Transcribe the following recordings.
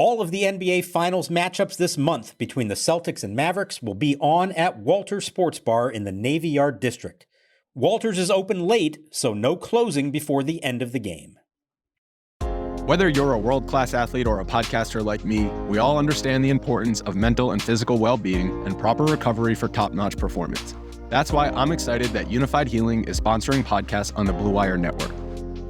All of the NBA Finals matchups this month between the Celtics and Mavericks will be on at Walters Sports Bar in the Navy Yard District. Walters is open late, so no closing before the end of the game. Whether you're a world-class athlete or a podcaster like me, we all understand the importance of mental and physical well-being and proper recovery for top-notch performance. That's why I'm excited that Unified Healing is sponsoring podcasts on the Blue Wire Network.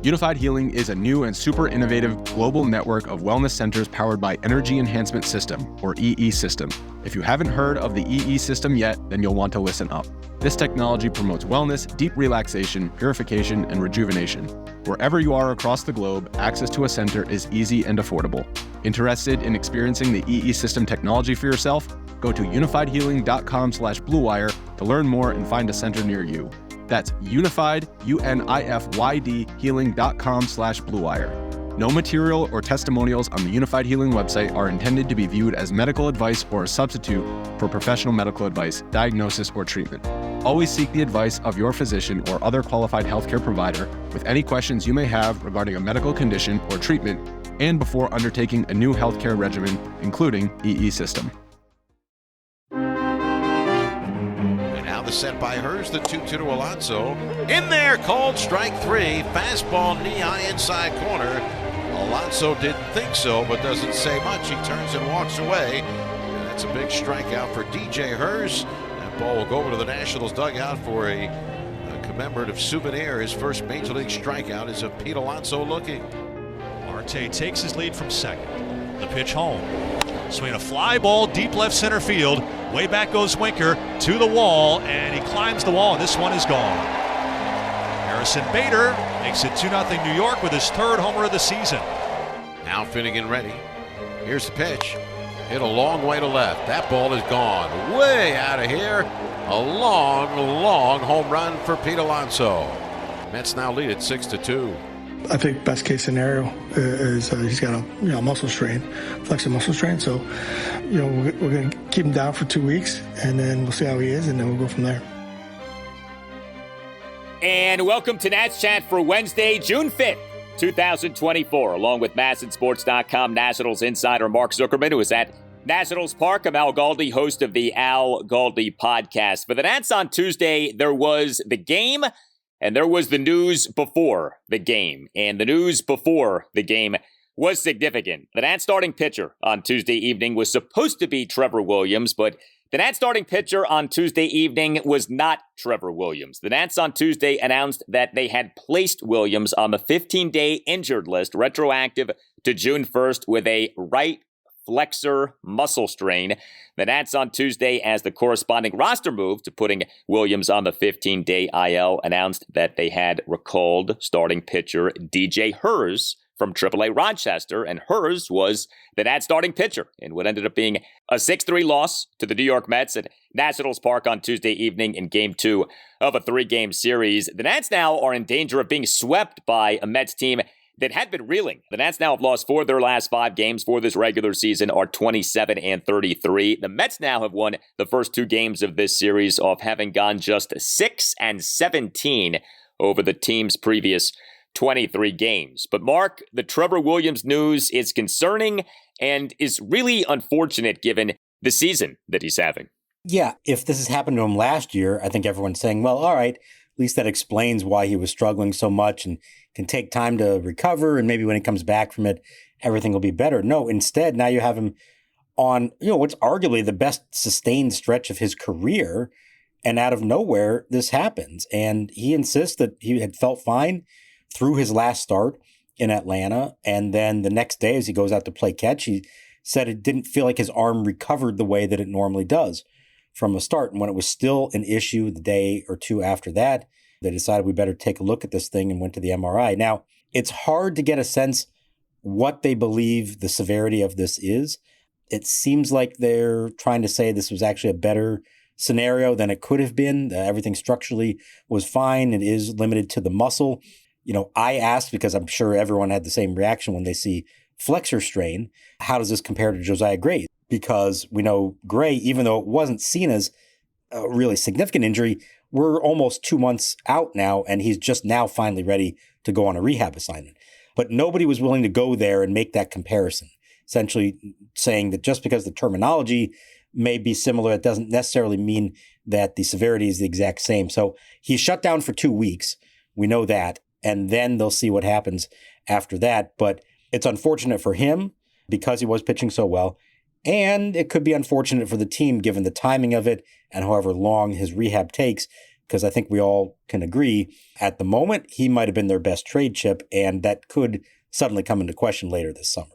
Unified Healing is a new and super innovative global network of wellness centers powered by Energy Enhancement System, or EE System. If you haven't heard of the EE System yet, then you'll want to listen up. This technology promotes wellness, deep relaxation, purification, and rejuvenation. Wherever you are across the globe, access to a center is easy and affordable. Interested in experiencing the EE System technology for yourself? Go to unifiedhealing.com/bluewire to learn more and find a center near you. That's unified, UNIFYD, healing.com/bluewire. No material or testimonials on the Unified Healing website are intended to be viewed as medical advice or a substitute for professional medical advice, diagnosis, or treatment. Always seek the advice of your physician or other qualified healthcare provider with any questions you may have regarding a medical condition or treatment and before undertaking a new healthcare regimen, including EE System. The set by Herz, the 2-2 to Alonso. In there, called strike three. Fastball knee high inside corner. Alonso didn't think so, but doesn't say much. He turns and walks away. And that's a big strikeout for DJ Herz. That ball will go over to the Nationals dugout for a commemorative souvenir. His first major league strikeout is of Pete Alonso looking. Marte takes his lead from second. The pitch home. Swinging a fly ball deep left center field. Way back goes Winker to the wall, and he climbs the wall, and this one is gone. Harrison Bader makes it 2-0 New York with his third homer of the season. Now Finnegan ready. Here's the pitch. Hit a long way to left. That ball is gone. Way out of here. A long, long home run for Pete Alonso. Mets now lead at 6-2. I think best case scenario is he's got a muscle strain, flexor muscle strain. So, we're going to keep him down for 2 weeks, and then we'll see how he is, and then we'll go from there. And welcome to Nats Chat for Wednesday, June 5th, 2024. Along with MASNsports.com Nationals insider Mark Zuckerman, who is at Nationals Park. I'm Al Galdi, host of the Al Galdi podcast. For the Nats on Tuesday, there was the game, and there was the news before the game. And the news before the game was significant. The Nats starting pitcher on Tuesday evening was supposed to be Trevor Williams, but the Nats starting pitcher on Tuesday evening was not Trevor Williams. The Nats on Tuesday announced that they had placed Williams on the 15-day injured list, retroactive to June 1st, with a right flexor muscle strain. The Nats on Tuesday, as the corresponding roster move to putting Williams on the 15-day IL, announced that they had recalled starting pitcher DJ Herz from AAA Rochester, and Herz was the Nats starting pitcher in what ended up being a 6-3 loss to the New York Mets at Nationals Park on Tuesday evening in Game 2 of a 3-game series. The Nats now are in danger of being swept by a Mets team that had been reeling. The Nats now have lost 4 of their last 5 games for this regular season, are 27-33. The Mets now have won the first 2 games of this series off having gone just 6-17 over the team's previous 23 games. But Mark, the Trevor Williams news is concerning and is really unfortunate given the season that he's having. Yeah, if this has happened to him last year, I think everyone's saying, well, all right, at least that explains why he was struggling so much and can take time to recover, and maybe when he comes back from it, everything will be better. No, instead, now you have him on, what's arguably the best sustained stretch of his career, and out of nowhere, this happens. And he insists that he had felt fine through his last start in Atlanta, and then the next day as he goes out to play catch, he said it didn't feel like his arm recovered the way that it normally does from the start. And when it was still an issue the day or two after that, they decided we better take a look at this thing and went to the MRI. Now, it's hard to get a sense what they believe the severity of this is. It seems like they're trying to say this was actually a better scenario than it could have been. Everything structurally was fine. It is limited to the muscle. I asked, because I'm sure everyone had the same reaction when they see flexor strain, how does this compare to Josiah Gray? Because we know Gray, even though it wasn't seen as a really significant injury, we're almost 2 months out now, and he's just now finally ready to go on a rehab assignment. But nobody was willing to go there and make that comparison. essentially saying that just because the terminology may be similar, it doesn't necessarily mean that the severity is the exact same. So he's shut down for 2 weeks. We know that. And then they'll see what happens after that. But it's unfortunate for him because he was pitching so well. And it could be unfortunate for the team given the timing of it and however long his rehab takes, because I think we all can agree at the moment he might have been their best trade chip, and that could suddenly come into question later this summer.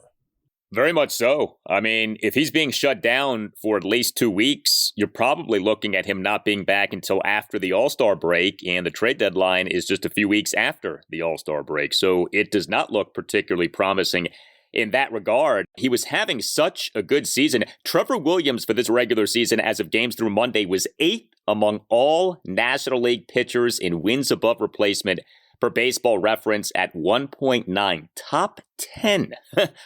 Very much so. I mean, if he's being shut down for at least 2 weeks, you're probably looking at him not being back until after the All-Star break, and the trade deadline is just a few weeks after the All-Star break. So it does not look particularly promising in that regard. He was having such a good season. Trevor Williams for this regular season as of games through Monday was 8th among all National League pitchers in wins above replacement per Baseball Reference at 1.9. Top 10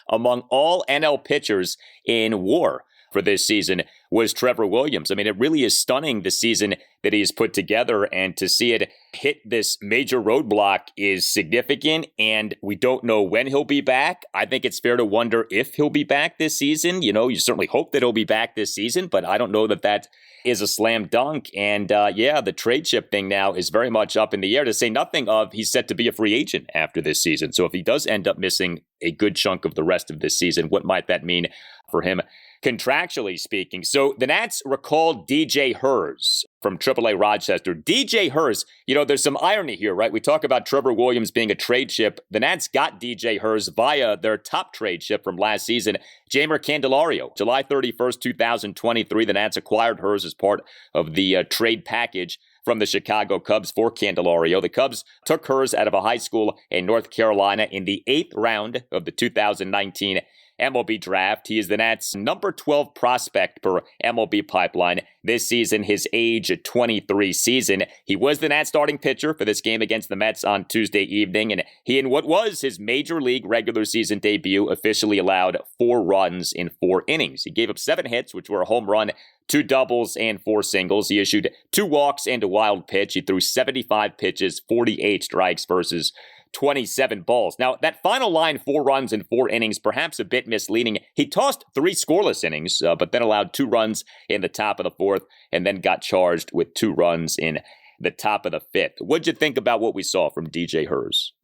among all NL pitchers in WAR for this season was Trevor Williams. I mean, it really is stunning the season that he's put together, and to see it hit this major roadblock is significant, and we don't know when he'll be back. I think it's fair to wonder if he'll be back this season. You know, you certainly hope that he'll be back this season, but I don't know that that is a slam dunk. And the trade chip thing now is very much up in the air, to say nothing of he's set to be a free agent after this season. So if he does end up missing a good chunk of the rest of this season, what might that mean for him contractually speaking? So the Nats recalled DJ Herz from AAA Rochester. DJ Herz, you know, there's some irony here, right? We talk about Trevor Williams being a trade chip. The Nats got DJ Herz via their top trade chip from last season, Jeimer Candelario. July 31st, 2023, the Nats acquired Herz as part of the trade package from the Chicago Cubs for Candelario. The Cubs took Herz out of a high school in North Carolina in the 8th round of the 2019 MLB draft. He is the Nats' number 12 prospect per MLB pipeline this season, his age 23 season. He was the Nats' starting pitcher for this game against the Mets on Tuesday evening, and he, in what was his major league regular season debut, officially allowed 4 runs in 4 innings. He gave up 7 hits, which were a home run, 2 doubles, and 4 singles. He issued 2 walks and a wild pitch. He threw 75 pitches, 48 strikes versus 27 balls. Now, that final line, 4 runs in 4 innings, perhaps a bit misleading. He tossed 3 scoreless innings, but then allowed 2 runs in the top of the 4th, and then got charged with 2 runs in the top of the 5th. What'd you think about what we saw from DJ Herz?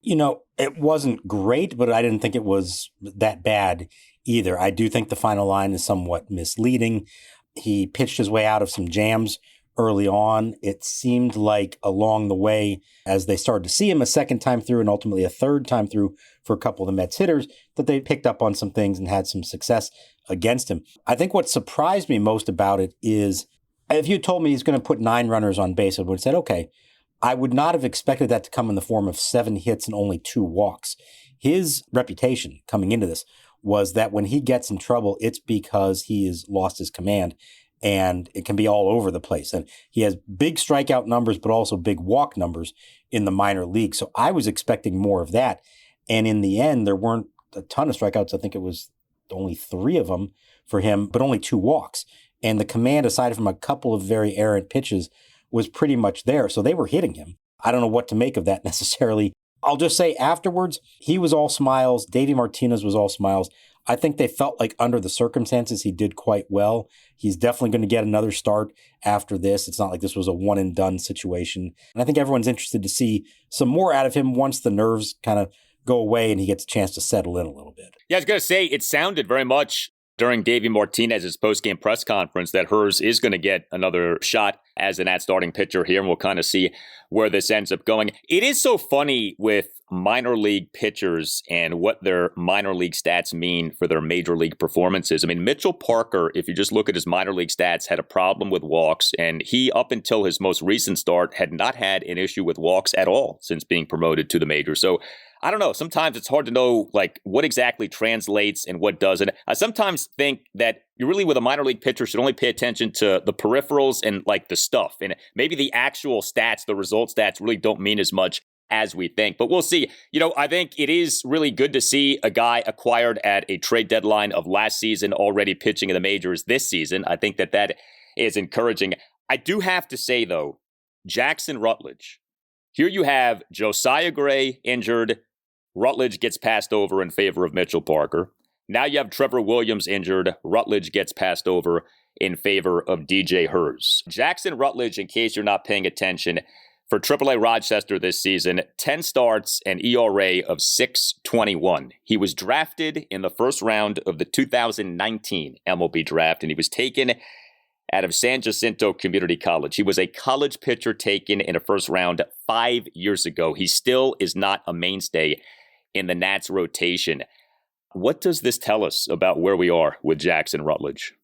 You know, it wasn't great, but I didn't think it was that bad either. I do think the final line is somewhat misleading. He pitched his way out of some jams early on. It seemed like along the way, as they started to see him a second time through and ultimately a third time through for a couple of the Mets hitters, that they picked up on some things and had some success against him. I think what surprised me most about it is, if you told me he's going to put 9 runners on base, I would have said, okay. I would not have expected that to come in the form of 7 hits and only 2 walks. His reputation coming into this was that when he gets in trouble, it's because he has lost his command, and it can be all over the place. And he has big strikeout numbers, but also big walk numbers in the minor league. So I was expecting more of that. And in the end, there weren't a ton of strikeouts. I think it was only 3 of them for him, but only 2 walks. And the command, aside from a couple of very errant pitches, was pretty much there. So they were hitting him. I don't know what to make of that necessarily. I'll just say afterwards, he was all smiles. Davey Martinez was all smiles. I think they felt like under the circumstances, he did quite well. He's definitely going to get another start after this. It's not like this was a one and done situation. And I think everyone's interested to see some more out of him once the nerves kind of go away and he gets a chance to settle in a little bit. Yeah, I was going to say, it sounded very much during Davey Martinez's postgame press conference that Herz is going to get another shot as an starting pitcher here, and we'll kind of see where this ends up going. It is so funny with minor league pitchers and what their minor league stats mean for their major league performances. I mean, Mitchell Parker, if you just look at his minor league stats, had a problem with walks, and he, up until his most recent start, had not had an issue with walks at all since being promoted to the majors. So I don't know. Sometimes it's hard to know like what exactly translates and what doesn't. I sometimes think that you really, with a minor league pitcher, should only pay attention to the peripherals and like the stuff. And maybe the actual stats, the result stats, really don't mean as much as we think. But we'll see. You know, I think it is really good to see a guy acquired at a trade deadline of last season already pitching in the majors this season. I think that that is encouraging. I do have to say, though, Jackson Rutledge. Here you have Josiah Gray injured. Rutledge gets passed over in favor of Mitchell Parker. Now you have Trevor Williams injured. Rutledge gets passed over in favor of DJ Herz. Jackson Rutledge, in case you're not paying attention, for AAA Rochester this season, 10 starts, an ERA of 6.21. He was drafted in the first round of the 2019 MLB draft, and he was taken out of San Jacinto Community College. He was a college pitcher taken in a first round 5 years ago. He still is not a mainstay in the Nats rotation. What does this tell us about where we are with Jackson Rutledge?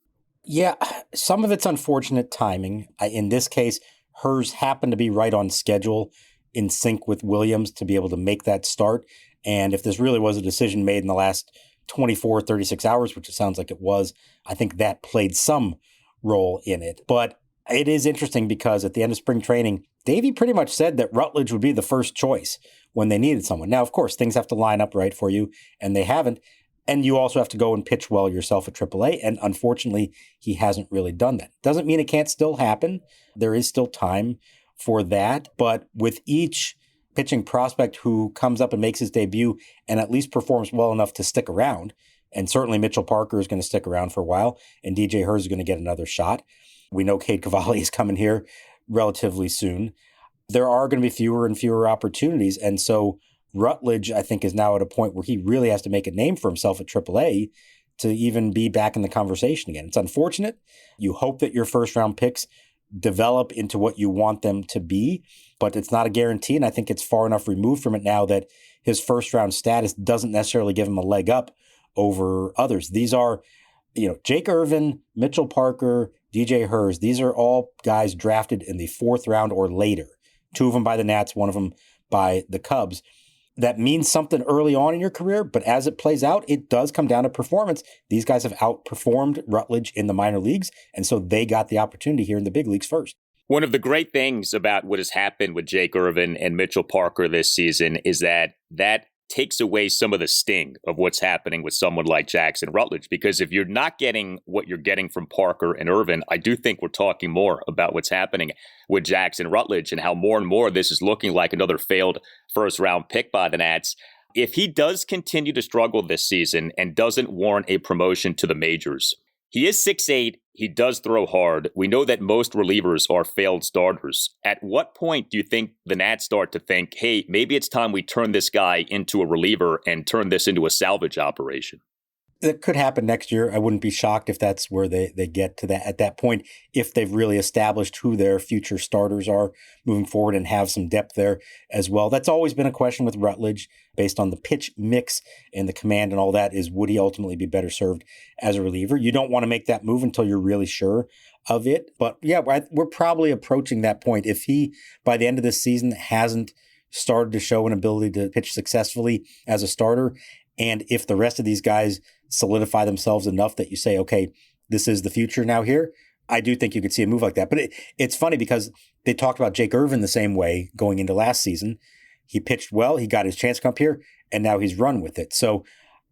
Yeah, some of it's unfortunate timing. In this case, Herz happened to be right on schedule, in sync with Williams to be able to make that start. And if this really was a decision made in the last 24, 36 hours, which it sounds like it was, I think that played some role in it. But it is interesting because at the end of spring training, Davey pretty much said that Rutledge would be the first choice when they needed someone. Now, of course, things have to line up right for you, and they haven't. And you also have to go and pitch well yourself at AAA. And unfortunately, he hasn't really done that. Doesn't mean it can't still happen. There is still time for that. But with each pitching prospect who comes up and makes his debut and at least performs well enough to stick around, and certainly Mitchell Parker is going to stick around for a while, and DJ Herz is going to get another shot. We know Cade Cavalli is coming here relatively soon. There are going to be fewer and fewer opportunities. And so Rutledge, I think, is now at a point where he really has to make a name for himself at AAA to even be back in the conversation again. It's unfortunate. You hope that your first-round picks develop into what you want them to be, but it's not a guarantee, and I think it's far enough removed from it now that his first-round status doesn't necessarily give him a leg up over others. These are, Jake Irvin, Mitchell Parker, DJ Herz. These are all guys drafted in the 4th round or later. 2 of them by the Nats, 1 of them by the Cubs. That means something early on in your career, but as it plays out, it does come down to performance. These guys have outperformed Rutledge in the minor leagues, and so they got the opportunity here in the big leagues first. One of the great things about what has happened with Jake Irvin and Mitchell Parker this season is that takes away some of the sting of what's happening with someone like Jackson Rutledge. Because if you're not getting what you're getting from Parker and Irvin, I do think we're talking more about what's happening with Jackson Rutledge and how more and more this is looking like another failed first-round pick by the Nats. If he does continue to struggle this season and doesn't warrant a promotion to the majors, he is 6'8". He does throw hard. We know that most relievers are failed starters. At what point do you think the Nats start to think, hey, maybe it's time we turn this guy into a reliever and turn this into a salvage operation? That could happen next year. I wouldn't be shocked if that's where they get to that at that point, if they've really established who their future starters are moving forward and have some depth there as well. That's always been a question with Rutledge based on the pitch mix and the command and all that is, would he ultimately be better served as a reliever? You don't want to make that move until you're really sure of it. But yeah, we're probably approaching that point. If he, by the end of this season, hasn't started to show an ability to pitch successfully as a starter, and if the rest of these guys solidify themselves enough that you say, okay, this is the future now here, I do think you could see a move like that. But it's funny because they talked about Jake Irvin the same way going into last season. He pitched well, he got his chance to come up here, and now he's run with it. So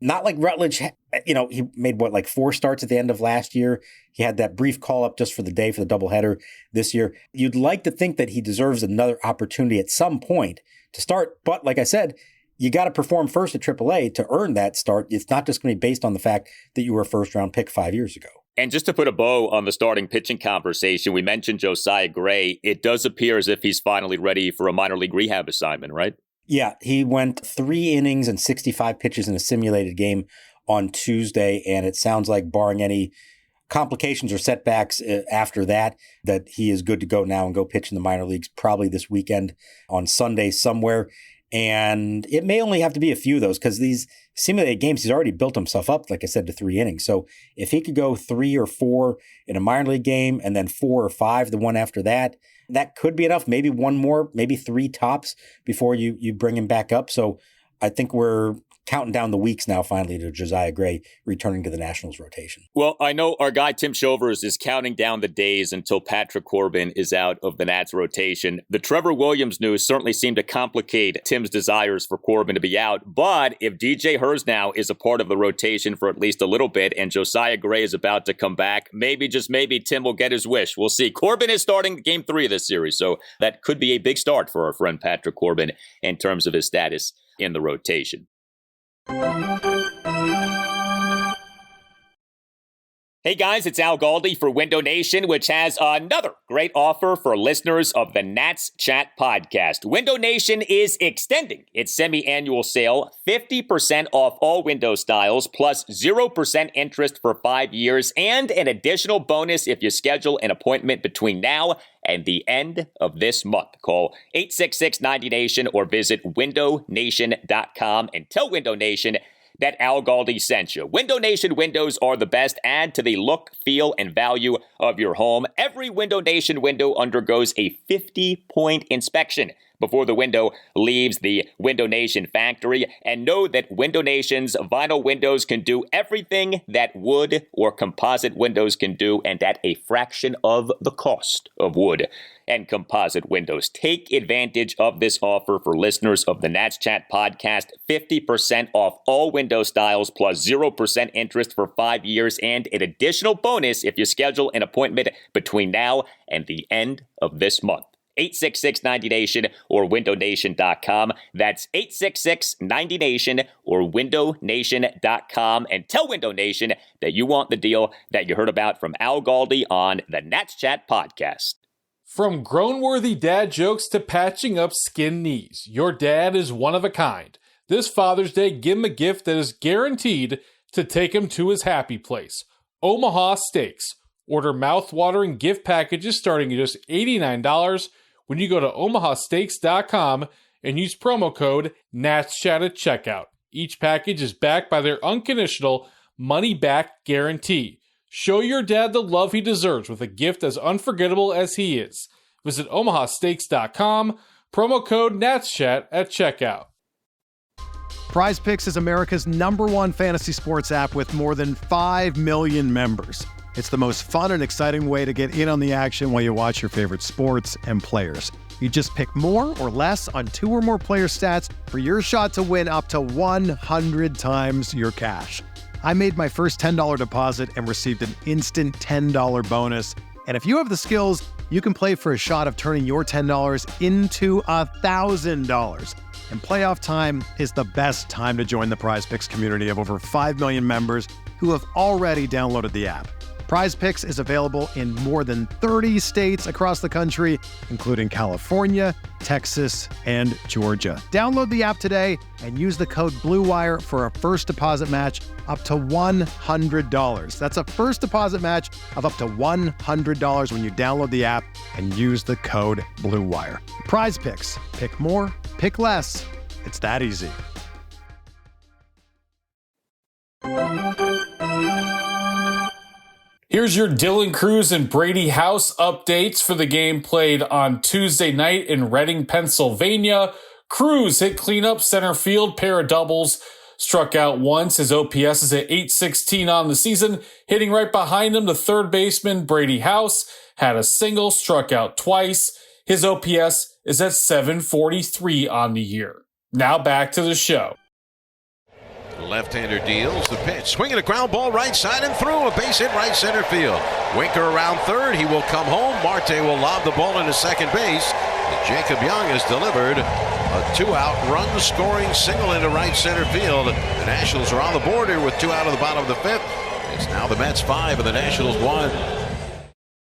not like Rutledge, he made 4 starts at the end of last year. He had that brief call up just for the day for the doubleheader this year. You'd like to think that he deserves another opportunity at some point to start. But like I said, you got to perform first at AAA to earn that start. It's not just going to be based on the fact that you were a first-round pick 5 years ago. And just to put a bow on the starting pitching conversation, we mentioned Josiah Gray. It does appear as if he's finally ready for a minor league rehab assignment, right? Yeah, he went 3 innings and 65 pitches in a simulated game on Tuesday, and it sounds like, barring any complications or setbacks after that he is good to go now and go pitch in the minor leagues probably this weekend on Sunday somewhere. And it may only have to be a few of those because these simulated games, he's already built himself up, like I said, to 3 innings. So if he could go 3 or 4 in a minor league game and then 4 or 5 the one after that, that could be enough. Maybe 1 more, maybe 3 tops before you bring him back up. So I think we're counting down the weeks now finally to Josiah Gray returning to the Nationals rotation. Well, I know our guy Tim Shovers is counting down the days until Patrick Corbin is out of the Nats rotation. The Trevor Williams news certainly seemed to complicate Tim's desires for Corbin to be out. But if DJ Herz now is a part of the rotation for at least a little bit and Josiah Gray is about to come back, maybe, just maybe, Tim will get his wish. We'll see. Corbin is starting Game 3 of this series, so that could be a big start for our friend Patrick Corbin in terms of his status in the rotation. Hey guys, it's Al Galdi for Window Nation, which has another great offer for listeners of the Nats Chat podcast. Window Nation is extending its semi-annual sale, 50% off all window styles, plus 0% interest for 5 years, and an additional bonus if you schedule an appointment between now and the end of this month. Call 866-90NATION or visit windownation.com and tell Window Nation that Al Galdi sent you. Window Nation windows are the best. Add to the look, feel, and value of your home. Every Window Nation window undergoes a 50-point inspection before the window leaves the Window Nation factory. And know that Window Nation's vinyl windows can do everything that wood or composite windows can do, and at a fraction of the cost of wood and composite windows. Take advantage of this offer for listeners of the Nats Chat podcast. 50% off all window styles plus 0% interest for 5 years, and an additional bonus if you schedule an appointment between now and the end of this month. 866-90NATION or windownation.com. That's 866-90NATION or windownation.com. And tell Window Nation that you want the deal that you heard about from Al Galdi on the Nats Chat podcast. From grown-worthy dad jokes to patching up skinned knees, your dad is one of a kind. This Father's Day, give him a gift that is guaranteed to take him to his happy place. Omaha Steaks. Order mouth-watering gift packages starting at just $89 when you go to omahasteaks.com and use promo code NATSCHAT at checkout. Each package is backed by their unconditional money-back guarantee. Show your dad the love he deserves with a gift as unforgettable as he is. Visit omahasteaks.com, promo code NATSCHAT at checkout. Prize Picks is America's #1 fantasy sports app with more than 5 million members. It's the most fun and exciting way to get in on the action while you watch your favorite sports and players. You just pick more or less on 2 or more player stats for your shot to win up to 100 times your cash. I made my first $10 deposit and received an instant $10 bonus. And if you have the skills, you can play for a shot of turning your $10 into $1,000. And playoff time is the best time to join the Prize Picks community of over 5 million members who have already downloaded the app. Prize Picks is available in more than 30 states across the country, including California, Texas, and Georgia. Download the app today and use the code BLUEWIRE for a first deposit match up to $100. That's a first deposit match of up to $100 when you download the app and use the code BLUEWIRE. Prize Picks. Pick more, pick less. It's that easy. Here's your Dylan Cruz and Brady House updates for the game played on Tuesday night in Reading, Pennsylvania. Cruz hit cleanup center field, pair of doubles, struck out once. His OPS is at .816 on the season. Hitting right behind him, the third baseman, Brady House, had a single, struck out twice. His OPS is at .743 on the year. Now back to the show. Left-hander deals the pitch, swinging a ground ball right side and through, a base hit right center field. Winker around third, he will come home. Marte will lob the ball into second base. And Jacob Young has delivered a 2-out run-scoring single into right center field. The Nationals are on the board here with 2 out of the bottom of the 5th. It's now the Mets 5 and the Nationals 1.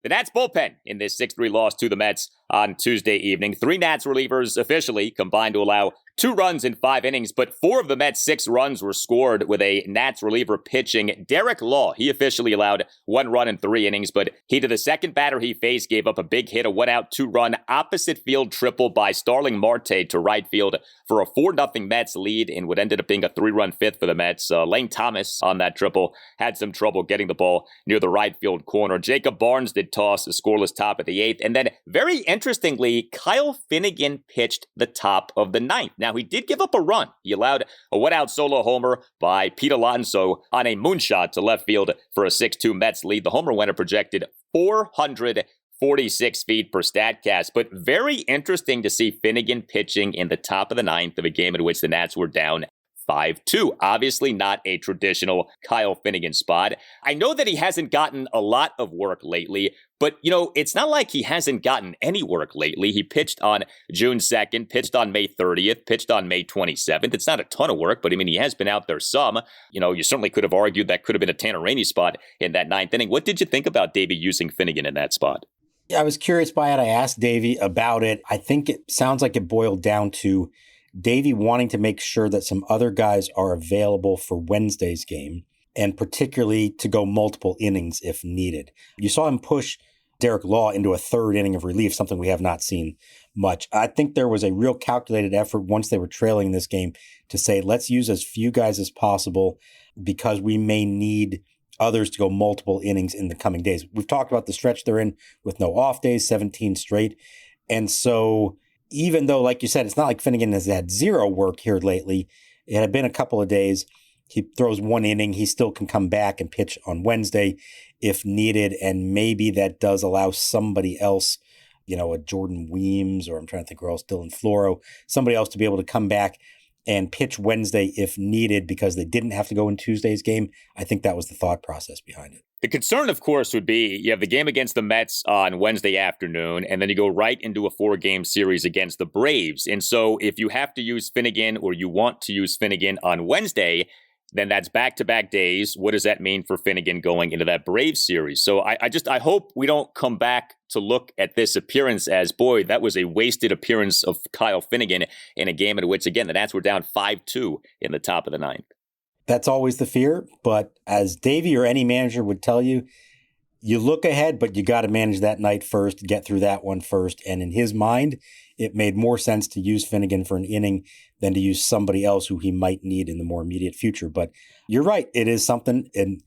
The Nats bullpen in this 6-3 loss to the Mets on Tuesday evening. 3 Nats relievers officially combined to allow 2 runs in 5 innings, but 4 of the Mets' 6 runs were scored with a Nats reliever pitching. Derek Law, he officially allowed 1 run in 3 innings, but he to the second batter he faced gave up a big hit, a 1-out, 2-run opposite field triple by Starling Marte to right field for a 4-0 Mets lead in what ended up being a 3-run 5th for the Mets. Lane Thomas on that triple had some trouble getting the ball near the right field corner. Jacob Barnes did toss a scoreless top at the 8th, and then very interestingly, Kyle Finnegan pitched the top of the 9th. Now, he did give up a run. He allowed a 1-out solo homer by Pete Alonso on a moonshot to left field for a 6-2 Mets lead. The homer winner projected 446 feet per Statcast, but very interesting to see Finnegan pitching in the top of the 9th of a game in which the Nats were down 5-2. Obviously not a traditional Kyle Finnegan spot. I know that he hasn't gotten a lot of work lately, but, it's not like he hasn't gotten any work lately. He pitched on June 2nd, pitched on May 30th, pitched on May 27th. It's not a ton of work, but he has been out there some. You certainly could have argued that could have been a Tanner Rainey spot in that ninth inning. What did you think about Davey using Finnegan in that spot? Yeah, I was curious by it. I asked Davey about it. I think it sounds like it boiled down to Davey wanting to make sure that some other guys are available for Wednesday's game, and particularly to go multiple innings if needed. You saw him push Derek Law into a third inning of relief, something we have not seen much. I think there was a real calculated effort once they were trailing this game to say, let's use as few guys as possible because we may need others to go multiple innings in the coming days. We've talked about the stretch they're in with no off days, 17 straight. And so even though, like you said, it's not like Finnegan has had zero work here lately, it had been a couple of days. He throws one inning. He still can come back and pitch on Wednesday if needed. And maybe that does allow somebody else, a Jordan Weems, or I'm trying to think who else, Dylan Floro, somebody else to be able to come back and pitch Wednesday if needed because they didn't have to go in Tuesday's game. I think that was the thought process behind it. The concern, of course, would be you have the game against the Mets on Wednesday afternoon, and then you go right into a 4-game series against the Braves. And so if you have to use Finnegan or you want to use Finnegan on Wednesday, then that's back-to-back days. What does that mean for Finnegan going into that Braves series? So I hope we don't come back to look at this appearance as, boy, that was a wasted appearance of Kyle Finnegan in a game in which, again, the Nats were down 5-2 in the top of the ninth. That's always the fear. But as Davey or any manager would tell you, you look ahead, but you got to manage that night first, get through that one first. And in his mind, it made more sense to use Finnegan for an inning than to use somebody else who he might need in the more immediate future. But you're right. It is something, and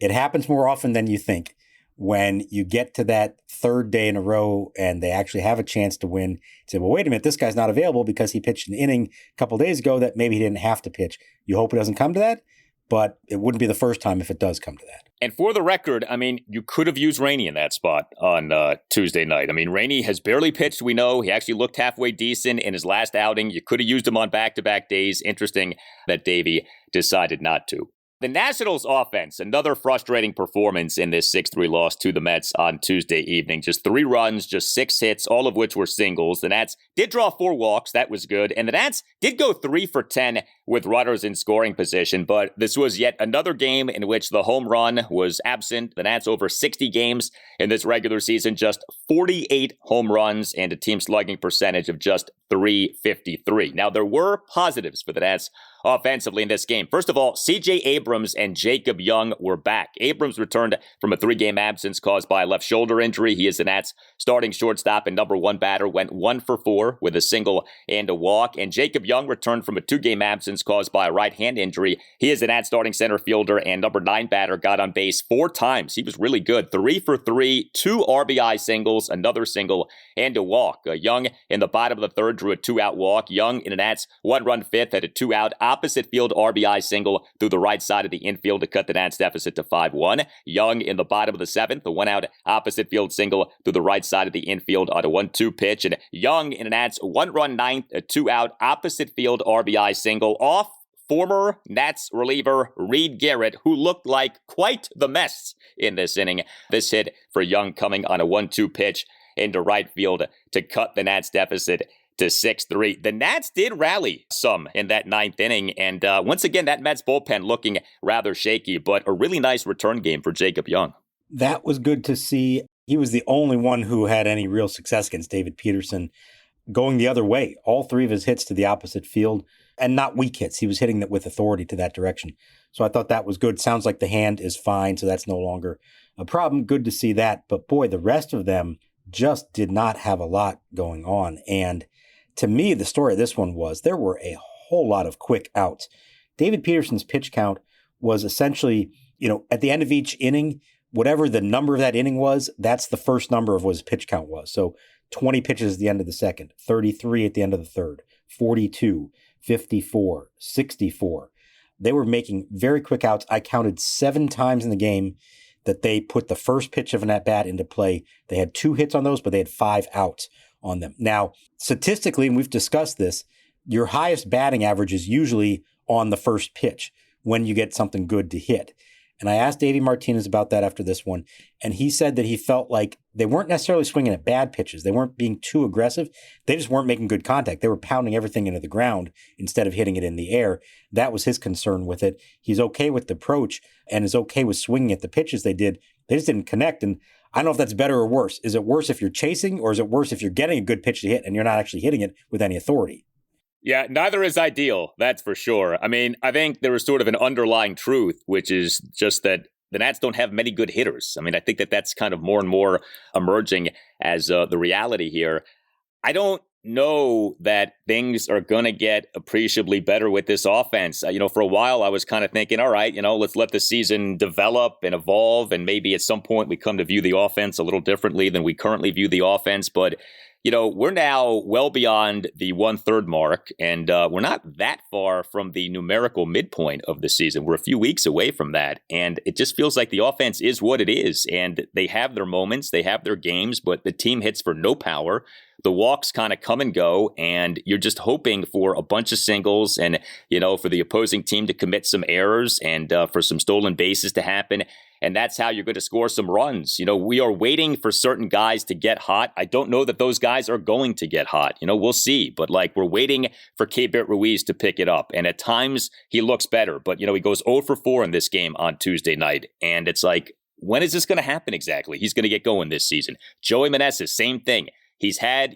it happens more often than you think. When you get to that third day in a row and they actually have a chance to win, you say, well, wait a minute, this guy's not available because he pitched an inning a couple of days ago that maybe he didn't have to pitch. You hope it doesn't come to that, but it wouldn't be the first time if it does come to that. And for the record, you could have used Rainey in that spot on Tuesday night. Rainey has barely pitched, we know. He actually looked halfway decent in his last outing. You could have used him on back-to-back days. Interesting that Davey decided not to. The Nationals offense, another frustrating performance in this 6-3 loss to the Mets on Tuesday evening. Just 3 runs, just 6 hits, all of which were singles. The Nats did draw 4 walks. That was good. And the Nats did go 3 for 10 with runners in scoring position. But this was yet another game in which the home run was absent. The Nats over 60 games in this regular season, just 48 home runs and a team slugging percentage of just .353. Now, there were positives for the Nats offensively in this game. First of all, C.J. Abrams and Jacob Young were back. Abrams returned from a 3-game absence caused by a left shoulder injury. He is the Nats' starting shortstop and number 1 batter, went 1 for 4 with a single and a walk. And Jacob Young returned from a 2-game absence caused by a right hand injury. He is the Nats' starting center fielder and number 9 batter, got on base 4 times. He was really good. 3 for 3, 2 RBI singles, another single, and a walk. Young in the bottom of the third drew a 2-out walk. Young in the Nats' 1-run fifth had a 2-out opposite field RBI single through the right side of the infield to cut the Nats deficit to 5-1. Young in the bottom of the 7th, a 1-out opposite field single through the right side of the infield on a 1-2 pitch. And Young in the Nats' 1-run ninth, a 2-out opposite field RBI single off former Nats reliever Reed Garrett, who looked like quite the mess in this inning. This hit for Young coming on a 1-2 pitch into right field to cut the Nats deficit to 6-3. The Nats did rally some in that 9th inning, and once again, that Mets bullpen looking rather shaky, but a really nice return game for Jacob Young. That was good to see. He was the only one who had any real success against David Peterson going the other way. All 3 of his hits to the opposite field, and not weak hits. He was hitting that with authority to that direction. So I thought that was good. Sounds like the hand is fine, so that's no longer a problem. Good to see that. But boy, the rest of them just did not have a lot going on. And to me, the story of this one was there were a whole lot of quick outs. David Peterson's pitch count was essentially, at the end of each inning, whatever the number of that inning was, that's the first number of what his pitch count was. So 20 pitches at the end of the second, 33 at the end of the third, 42, 54, 64. They were making very quick outs. I counted 7 times in the game that they put the first pitch of an at-bat into play. They had 2 hits on those, but they had 5 outs on them. Now, statistically, and we've discussed this, your highest batting average is usually on the first pitch when you get something good to hit. And I asked Davey Martinez about that after this one, and he said that he felt like they weren't necessarily swinging at bad pitches. They weren't being too aggressive. They just weren't making good contact. They were pounding everything into the ground instead of hitting it in the air. That was his concern with it. He's okay with the approach and is okay with swinging at the pitches they did. They just didn't connect. And I don't know if that's better or worse. Is it worse if you're chasing, or is it worse if you're getting a good pitch to hit and you're not actually hitting it with any authority? Yeah, neither is ideal, that's for sure. I mean, I think there is sort of an underlying truth, which is just that the Nats don't have many good hitters. I mean, I think that that's kind of more and more emerging as the reality here. I don't know that things are going to get appreciably better with this offense. For a while, I was kind of thinking, all right, let's let the season develop and evolve, and maybe at some point we come to view the offense a little differently than we currently view the offense. But we're now well beyond the 1/3 mark, and we're not that far from the numerical midpoint of the season. We're a few weeks away from that, and it just feels like the offense is what it is, and they have their moments, they have their games, but the team hits for no power. The walks kind of come and go, and you're just hoping for a bunch of singles and, for the opposing team to commit some errors and for some stolen bases to happen. And that's how you're going to score some runs. We are waiting for certain guys to get hot. I don't know that those guys are going to get hot. We'll see. But we're waiting for Keibert Ruiz to pick it up. And at times he looks better. But, he goes 0 for 4 in this game on Tuesday night. And it's like, when is this going to happen exactly? He's going to get going this season. Joey Meneses, same thing. He's had,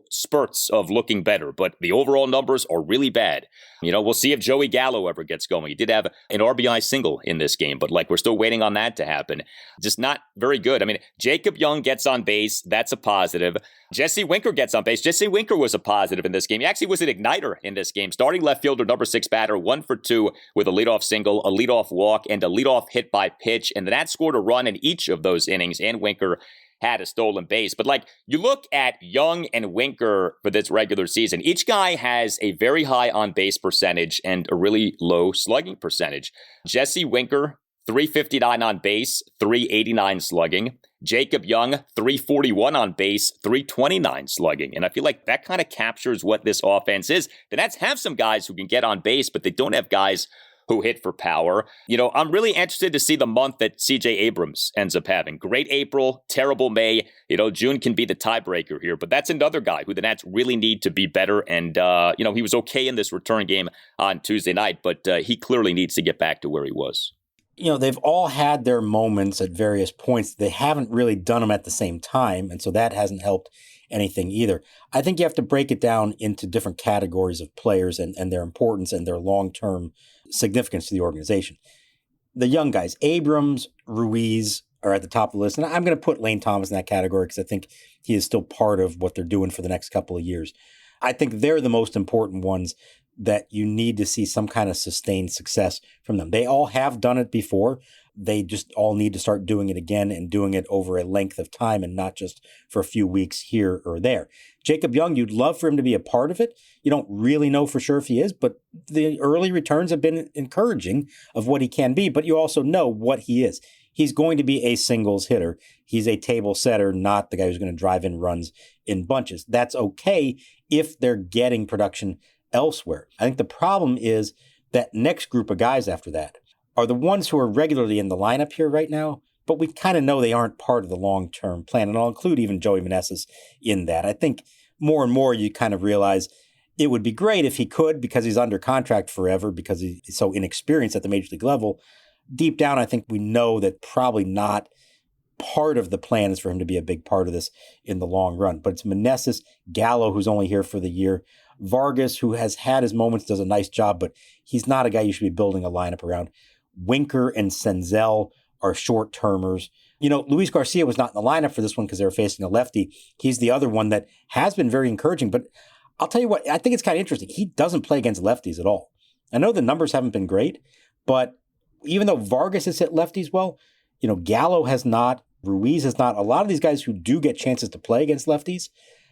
spurts of looking better, but the overall numbers are really bad. We'll see if Joey Gallo ever gets going. He did have an RBI single in this game, but we're still waiting on that to happen. Just not very good. I mean, Jacob Young gets on base. That's a positive. Jesse Winker gets on base. Jesse Winker was a positive in this game. He actually was an igniter in this game. Starting left fielder, number 6 batter, 1 for 2 with a leadoff single, a leadoff walk, and a leadoff hit by pitch. And the Nats scored a run in each of those innings, and Winker had a stolen base. But you look at Young and Winker for this regular season, each guy has a very high on-base percentage and a really low slugging percentage. Jesse Winker, 359 on base, 389 slugging. Jacob Young, 341 on base, 329 slugging. And I feel like that kind of captures what this offense is. The Nats have some guys who can get on base, but they don't have guys who hit for power. I'm really interested to see the month that CJ Abrams ends up having. Great April, terrible May. June can be the tiebreaker here, but that's another guy who the Nats really need to be better. And, he was okay in this return game on Tuesday night, but he clearly needs to get back to where he was. They've all had their moments at various points. They haven't really done them at the same time, and so that hasn't helped anything either. I think you have to break it down into different categories of players and their importance and their long-term significance to the organization. The young guys, Abrams, Ruiz, are at the top of the list. And I'm going to put Lane Thomas in that category because I think he is still part of what they're doing for the next couple of years. I think they're the most important ones that you need to see some kind of sustained success from them. They all have done it before. They just all need to start doing it again and doing it over a length of time and not just for a few weeks here or there. Jacob Young, you'd love for him to be a part of it. You don't really know for sure if he is, but the early returns have been encouraging of what he can be, but you also know what he is. He's going to be a singles hitter. He's a table setter, not the guy who's going to drive in runs in bunches. That's okay if they're getting production elsewhere. I think the problem is that next group of guys after that are the ones who are regularly in the lineup here right now, but we kind of know they aren't part of the long-term plan, and I'll include even Joey Meneses in that. I think more and more you kind of realize it would be great if he could, because he's under contract forever, because he's so inexperienced at the major league level. Deep down, I think we know that probably not part of the plan is for him to be a big part of this in the long run. But it's Meneses, Gallo, who's only here for the year, Vargas, who has had his moments, does a nice job, but he's not a guy you should be building a lineup around. Winker and Senzel are short-termers. Luis Garcia was not in the lineup for this one because they were facing a lefty. He's the other one that has been very encouraging, but I'll tell you what, I think it's kind of interesting. He doesn't play against lefties at all. I know the numbers haven't been great, but even though Vargas has hit lefties well, Gallo has not, Ruiz has not. A lot of these guys who do get chances to play against lefties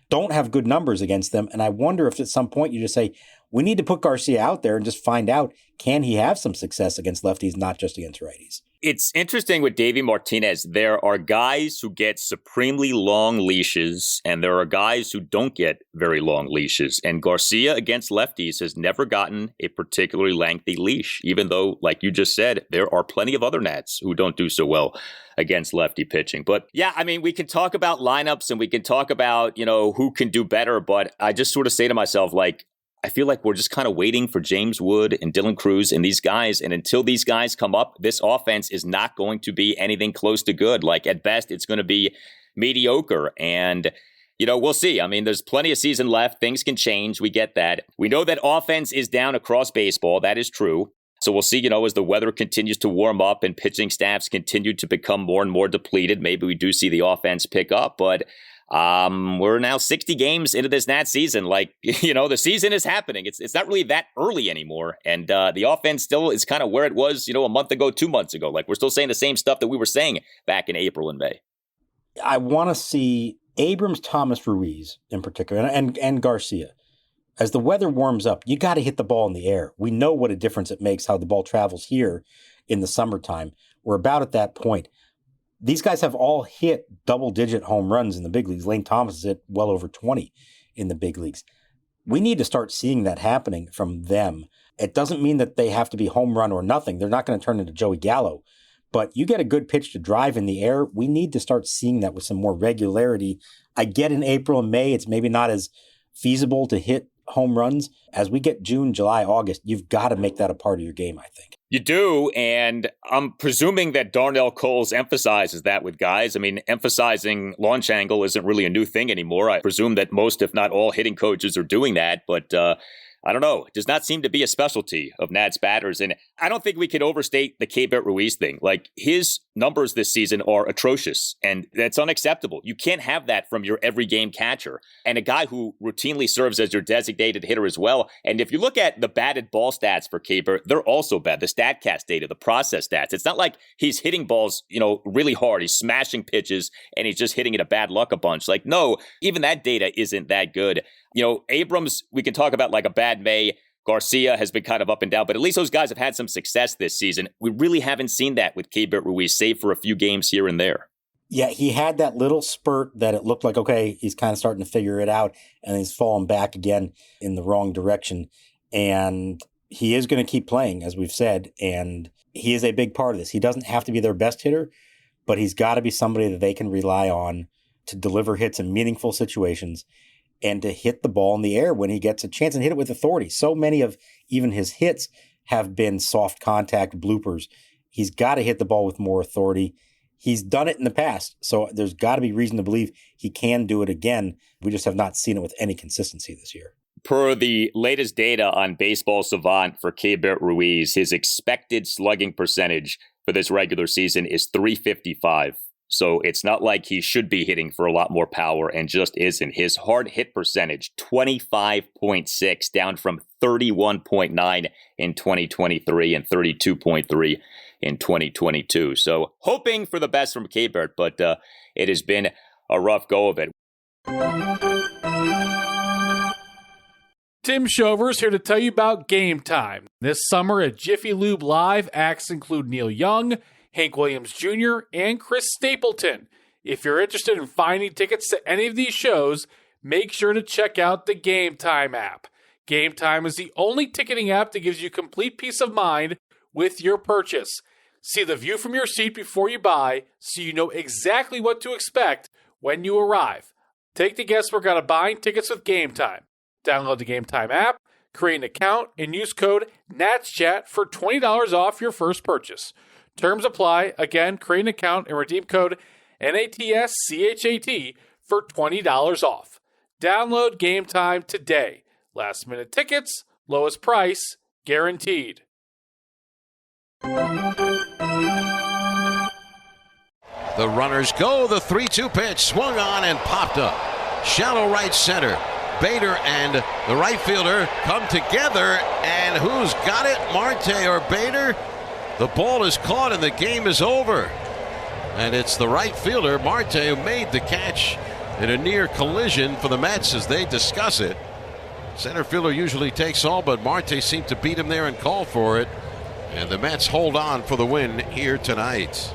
don't have good numbers against them. And I wonder if at some point you just say, we need to put Garcia out there and just find out, can he have some success against lefties, not just against righties? It's interesting with Davey Martinez. There are guys who get supremely long leashes, and there are guys who don't get very long leashes. And Garcia against lefties has never gotten a particularly lengthy leash, even though, like you just said, there are plenty of other Nats who don't do so well against lefty pitching. But yeah, I mean, we can talk about lineups and we can talk about, who can do better. But I just sort of say to myself, like, I feel like we're just kind of waiting for James Wood and Dylan Cruz and these guys. And until these guys come up, this offense is not going to be anything close to good. Like, at best, it's going to be mediocre. And, we'll see. I mean, there's plenty of season left. Things can change. We get that. We know that offense is down across baseball. That is true. So we'll see, as the weather continues to warm up and pitching staffs continue to become more and more depleted, maybe we do see the offense pick up. But we're now 60 games into this Nats season. Like, the season is happening. It's not really that early anymore. And the offense still is kind of where it was, a month ago, 2 months ago. Like, we're still saying the same stuff that we were saying back in April and May. I want to see Abrams, Thomas, Ruiz in particular, and Garcia. As the weather warms up, you got to hit the ball in the air. We know what a difference it makes how the ball travels here in the summertime. We're about at that point. These guys have all hit double-digit home runs in the big leagues. Lane Thomas is at well over 20 in the big leagues. We need to start seeing that happening from them. It doesn't mean that they have to be home run or nothing. They're not going to turn into Joey Gallo. But you get a good pitch to drive in the air. We need to start seeing that with some more regularity. I get in April and May, it's maybe not as feasible to hit home runs. As we get June, July, August, you've got to make that a part of your game, I think. You do, and I'm presuming that Darnell Coles emphasizes that with guys. I mean, emphasizing launch angle isn't really a new thing anymore. I presume that most, if not all, hitting coaches are doing that, but I don't know. It does not seem to be a specialty of Nats batters. And I don't think we can overstate the Keibert Ruiz thing. Like, his numbers this season are atrocious, and that's unacceptable. You can't have that from your every game catcher and a guy who routinely serves as your designated hitter as well. And if you look at the batted ball stats for Keibert, they're also bad. The StatCast data, the process stats. It's not like he's hitting balls, really hard. He's smashing pitches and he's just hitting it a bad luck a bunch. Like, no, even that data isn't that good. Abrams, we can talk about like a bad May. Garcia has been kind of up and down, but at least those guys have had some success this season. We really haven't seen that with Keibert Ruiz, save for a few games here and there. Yeah, he had that little spurt that it looked like, okay, he's kind of starting to figure it out, and he's fallen back again in the wrong direction. And he is going to keep playing, as we've said, and he is a big part of this. He doesn't have to be their best hitter, but he's got to be somebody that they can rely on to deliver hits in meaningful situations and to hit the ball in the air when he gets a chance and hit it with authority. So many of even his hits have been soft contact bloopers. He's got to hit the ball with more authority. He's done it in the past, so there's got to be reason to believe he can do it again. We just have not seen it with any consistency this year. Per the latest data on Baseball Savant for Keibert Ruiz, his expected slugging percentage for this regular season is .355. So it's not like he should be hitting for a lot more power and just isn't. His hard hit percentage, 25.6, down from 31.9 in 2023 and 32.3 in 2022. So hoping for the best from Keibert, but it has been a rough go of it. Tim Shovers here to tell you about Game Time. This summer at Jiffy Lube Live, acts include Neil Young, Hank Williams Jr., and Chris Stapleton. If you're interested in finding tickets to any of these shows, make sure to check out the Game Time app. Game Time is the only ticketing app that gives you complete peace of mind with your purchase. See the view from your seat before you buy, so you know exactly what to expect when you arrive. Take the guesswork out of buying tickets with Game Time. Download the Game Time app, create an account, and use code NATSCHAT for $20 off your first purchase. Terms apply. Again, create an account and redeem code NATSCHAT for $20 off. Download Game Time today. Last minute tickets, lowest price, guaranteed. The runners go. The 3-2 pitch swung on and popped up. Shallow right center. Bader and the right fielder come together, and who's got it? Marte or Bader? The ball is caught and the game is over. And it's the right fielder, Marte, who made the catch in a near collision for the Mets as they discuss it. Center fielder usually takes all, but Marte seemed to beat him there and call for it. And the Mets hold on for the win here tonight.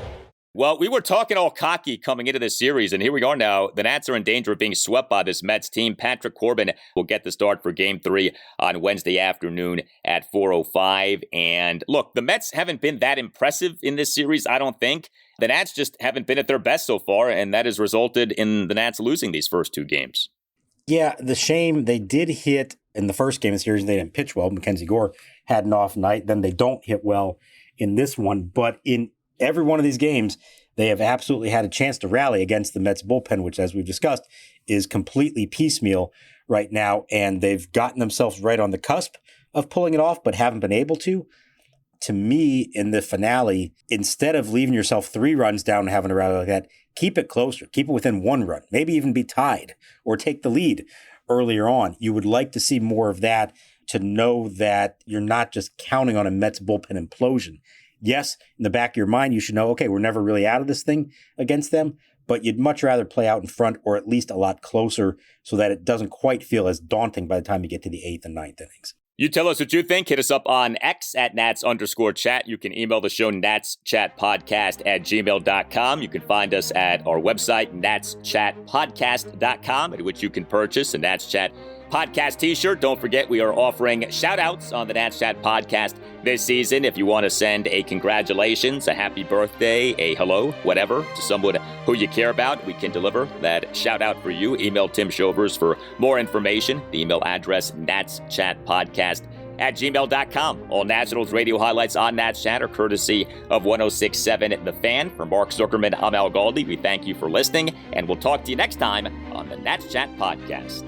Well, we were talking all cocky coming into this series, and here we are now. The Nats are in danger of being swept by this Mets team. Patrick Corbin will get the start for Game 3 on Wednesday afternoon at 4:05. And look, the Mets haven't been that impressive in this series, I don't think. The Nats just haven't been at their best so far, and that has resulted in the Nats losing these first 2 games. Yeah, the shame, they did hit in the first game of the series, they didn't pitch well. Mackenzie Gore had an off night. Then they don't hit well in this one. But in every one of these games, they have absolutely had a chance to rally against the Mets bullpen, which, as we've discussed, is completely piecemeal right now. And they've gotten themselves right on the cusp of pulling it off, but haven't been able to. To me, in the finale, instead of leaving yourself 3 runs down and having a rally like that, keep it closer. Keep it within 1 run. Maybe even be tied or take the lead earlier on. You would like to see more of that to know that you're not just counting on a Mets bullpen implosion. Yes, in the back of your mind, you should know, okay, we're never really out of this thing against them, but you'd much rather play out in front or at least a lot closer so that it doesn't quite feel as daunting by the time you get to the 8th and 9th innings. You tell us what you think. Hit us up on X at Nats_chat. You can email the show natschatpodcast@gmail.com. You can find us at our website, natschatpodcast.com, at which you can purchase a Nats Chat Podcast t-shirt. Don't forget, we are offering shout-outs on the Nats Chat Podcast this season. If you want to send a congratulations, a happy birthday, a hello, whatever, to someone who you care about, we can deliver that shout-out for you. Email Tim Shovers for more information. The email address, natschatpodcast@gmail.com. All Nationals radio highlights on Nats Chat are courtesy of 106.7 The Fan. For Mark Zuckerman, I'm Al Galdi. We thank you for listening, and we'll talk to you next time on the Nats Chat Podcast.